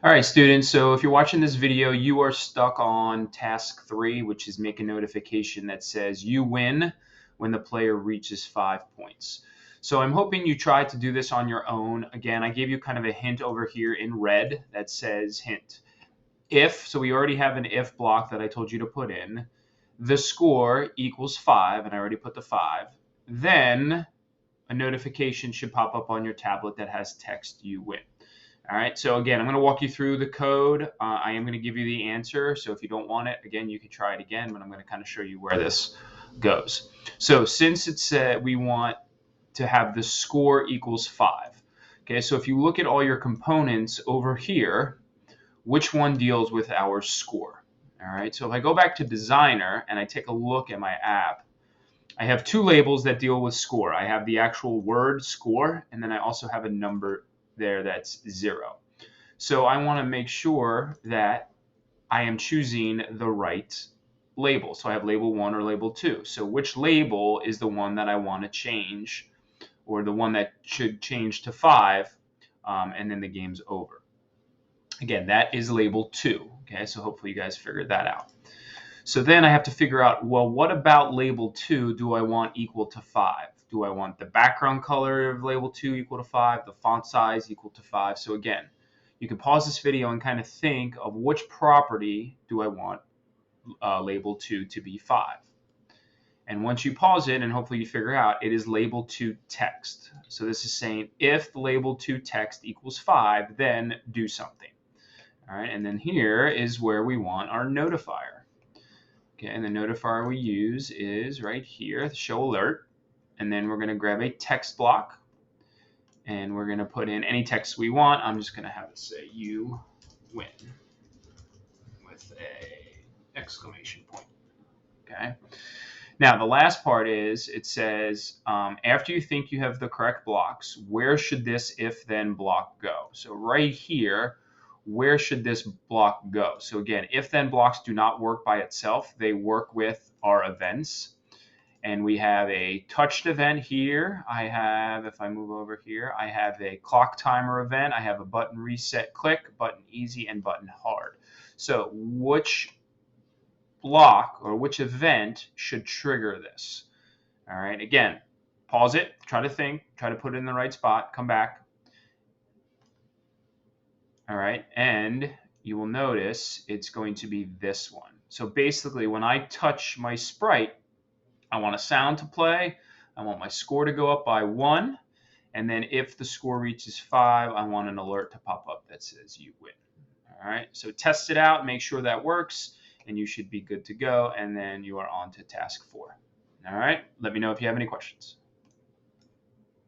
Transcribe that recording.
All right, students, so if you're watching this video, you are stuck on task 3, which is make a notification that says you win when the player reaches 5 points. So I'm hoping you try to do this on your own. Again, I gave you kind of a hint over here in red that says hint. If, so we already have an if block that I told you to put in, the score equals 5, and I already put the 5, then a notification should pop up on your tablet that has text you win. All right, so again, I'm going to walk you through the code. I am going to give you the answer. So if you don't want it, again, you can try it again, but I'm going to kind of show you where this goes. So since it's we want to have the score equals 5. Okay, so if you look at all your components over here, which one deals with our score? All right, so if I go back to Designer and I take a look at my app, I have two labels that deal with score. I have the actual word score, and then I also have a number there that's 0. So I want to make sure that I am choosing the right label. So I have label 1 or label 2. So which label is the one that I want to change, or the one that should change to 5, and then the game's over. Again, that is label 2. Okay, so hopefully you guys figured that out. So then I have to figure out, well, what about label 2 do I want equal to 5? Do I want the background color of label 2 equal to 5, the font size equal to 5? So again, you can pause this video and kind of think of which property do I want label 2 to be 5. And once you pause it, and hopefully you figure out, it is label 2 text. So this is saying if the label 2 text equals 5, then do something. All right, and then here is where we want our notifier. Okay, and the notifier we use is right here, the show alert. And then we're going to grab a text block, and we're going to put in any text we want. I'm just going to have it say you win with a exclamation point. Okay. Now the last part is it says after you think you have the correct blocks, where should this if then block go? So right here, where should this block go? So again, if then blocks do not work by itself. They work with our events. And we have a touched event here. I have, if I move over here, I have a clock timer event. I have a button reset click, button easy, and button hard. So which block or which event should trigger this? All right, again, pause it, try to think, try to put it in the right spot, come back. All right, and you will notice it's going to be this one. So basically, when I touch my sprite, I want a sound to play, I want my score to go up by 1, and then if the score reaches 5, I want an alert to pop up that says you win. All right, so test it out, make sure that works, and you should be good to go, and then you are on to task 4. All right, let me know if you have any questions.